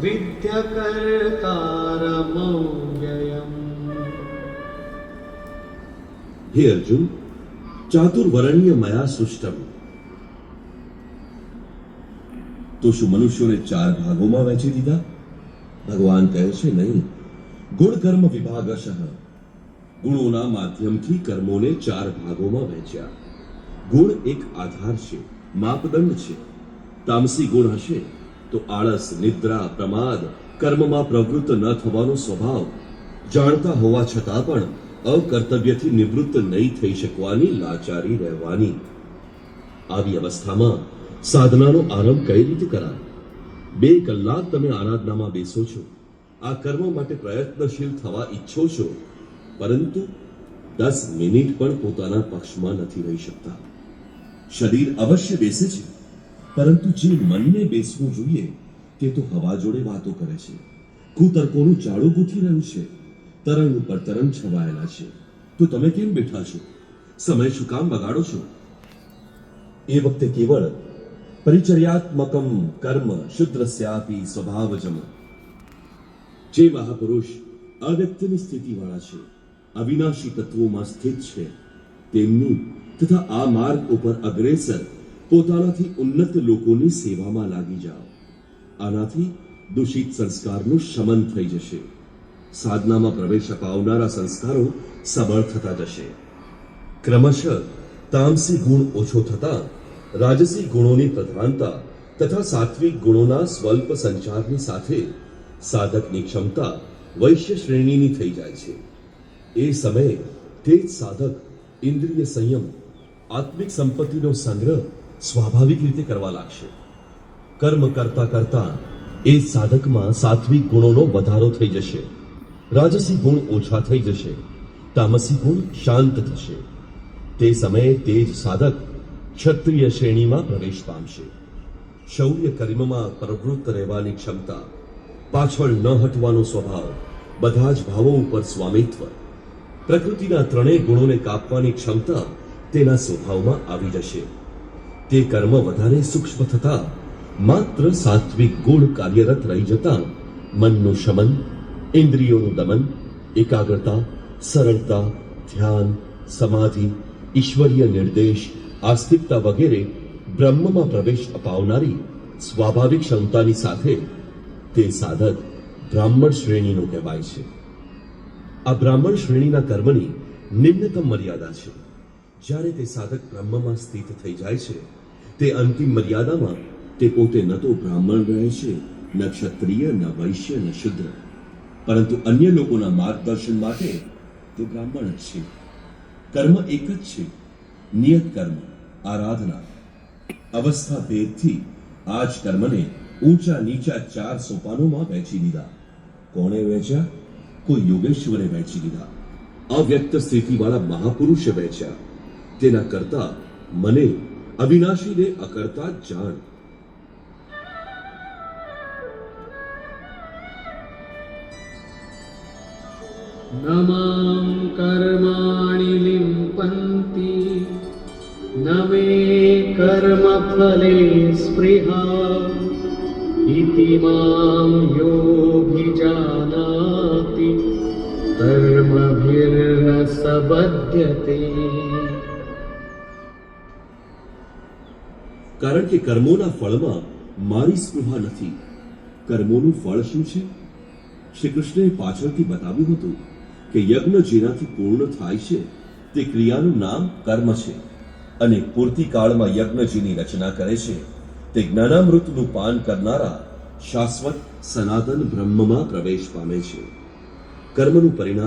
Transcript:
વિદ્યકર્તારમૌયયમ. હે અર્જુન, ચાતુર્વરણ્ય મયા સૃષ્ટમ. તો શું મનુષ્યોને 4 ભાગોમાં વહેંચી દીધા? ભગવાન કહે છે નહીં. ગુણ કર્મ વિભાગશઃ. ગુણોના માધ્યમથી કર્મોને 4 ભાગોમાં વહેંચ્યા. ગુણ એક આધાર છે, માપદંડ છે. તામસી ગુણ હશે તો આળસ, નિદ્રા, પ્રમાદ, કર્મમાં પ્રવૃત્ત ન થવાનો સ્વભાવ, જાણતા હોવા છતાં પણ અકર્તવ્યથી નિવૃત્ત નહીં થઈ શકવાની લાચારી રહેવાની. આવી અવસ્થામાં સાધનાનો આરંભ કઈ રીતે કરાય? 2 કલાક તમે આરાધનામાં બેસો છો, આ કર્મ માટે પ્રયત્નશીલ થવા ઈચ્છો છો, પરંતુ 10 મિનિટ પણ પોતાના પક્ષમાં નથી રહી શકતા. શરીર અવશ્ય બેસે છે, પરંતુ જે મનને બેસવું જોઈએ તે તો હવા જોડે વાતો કરે છે, કુતર્કોનું જાળું ગૂંથી રહ્યું છે, તરંગ ઉપર તરંગ છવાયેલા છે. તો તમે કેમ બેઠા છો? સમય શું કામ બગાડો છો? એ વખતે કેવળ પરિચર્યાત્મકમ કર્મ શુદ્રસ્યાપી સ્વભાવજમ. જે મહાપુરુષ અવ્યક્તની સ્થિતિવાળા છે, અવિનાશી તત્વોમાં સ્થિત છે, તેમની તથા આ માર્ગ ઉપર અગ્રેસર પોતાનાથી ઉન્નત લોકોની સેવામાં લાગી જાઓ. આનાથી દૂષિત સંસ્કારનું શમન થઈ જશે. સાધનામાં પ્રવેશ અપાવનારા સંસ્કારો સબળ થતા જશે. ક્રમશઃ તામસી ગુણ ઓછો થતા રાજસી ગુણોની પ્રધાનતા તથા સાત્વિક ગુણોના સ્વલ્પ સંચારની સાથે સાધકની ક્ષમતા વૈશ્ય શ્રેણીની થઈ જાય છે. એ સમયે તે જ સાધક ઇન્દ્રિય સંયમ, આત્મિક સંપત્તિનો સંગ્રહ સ્વાભાવિક રીતે કરવા લાગશે. કર્મ કરતા કરતા એ સાધકમાં સાત્વિક ગુણોનો વધારો થઈ જશે. રાજસી ગુણ ઓછા થઈ જશે, તામસી ગુણ શાંત થશે. તે સમયે તે જ સાધક ક્ષત્રિય શ્રેણીમાં પ્રવેશ પામશે. શૌર્ય કર્મમાં પ્રવૃત્ત રહેવાની ક્ષમતા, પાછળ ન હટવાનો સ્વભાવ, બધા જ ભાવો ઉપર સ્વામિત્વ, પ્રકૃતિના 3 ગુણોને કાપવાની ક્ષમતા તેના સ્વભાવમાં આવી જશે. તે કર્મ વધારે સૂક્ષ્મ થતા માત્ર સાત્વિક ગુણ કાર્યરત રહી જતા મનનું શમન, ઇન્દ્રિયોનું દમન, એકાગ્રતા, સરળતા, ધ્યાન, સમાધિ, ઈશ્વરીય નિર્દેશ, આસ્તિકતા વગેરે બ્રહ્મમાં પ્રવેશ અપાવનારી સ્વાભાવિક ક્ષમતાની સાથે તે સાધક બ્રાહ્મણ શ્રેણીનો કહેવાય છે. આ બ્રાહ્મણ શ્રેણીના કર્મની નિમ્નતમ મર્યાદા છે. જ્યારે તે સાધક બ્રહ્મમાં સ્થિત થઈ જાય છે, તે અંતિમ મર્યાદામાં તે પોતે ન તો બ્રાહ્મણ રહે છે, ન ક્ષત્રિય, ન વૈશ્ય, ન શુદ્ર, પરંતુ અન્ય લોકોના માર્ગદર્શન માટે તે બ્રાહ્મણ જ છે. કર્મ એક જ છે, નિયત કર્મ, આરાધના. અવસ્થા ભેદથી આ જ કર્મને ઊંચા નીચા 4 સોપાનોમાં વહેંચી દીધા. કોણે વહેંચ્યા? કોઈ યોગેશ્વરે વહેંચી દીધા. અવ્યક્ત સ્થિતિવાળા મહાપુરુષે વહેંચ્યા. તેના કરતા મને અવિનાશીને અકર્તા જાણ. નમામ કર્માણિ લિંપંતિ ન મે કર્મ ફલે સ્પૃહા ઇતિ મામ યોગિજાનાતિ કર્મભિર્ન સબધ્યતે. કારણ કે કર્મોના ફળમાં મારી સ્પૃહા નથી. કર્મોનું ફળ શું છે? શ્રી કૃષ્ણએ પાછળથી બતાવ્યું હતું કે યજ્ઞ જેનાથી પૂર્ણ થાય છે તે ક્રિયાનું નામ કર્મ છે, અને પૂર્તિકાળમાં યજ્ઞ જેની રચના કરે છે તે જ્ઞાનામૃતનું પાન કરનારા શાશ્વત સનાતન બ્રહ્મમાં પ્રવેશ પામે છે. કર્મનું પરિણામ